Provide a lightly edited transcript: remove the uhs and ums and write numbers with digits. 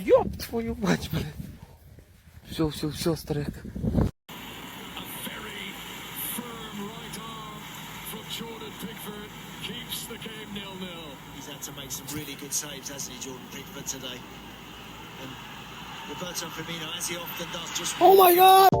Ёб твою мать, блин. Все, старик. He's had to make some really good saves, hasn't he, Jordan Pickford, today? And Roberto Firmino, as he often does, just... Oh my God!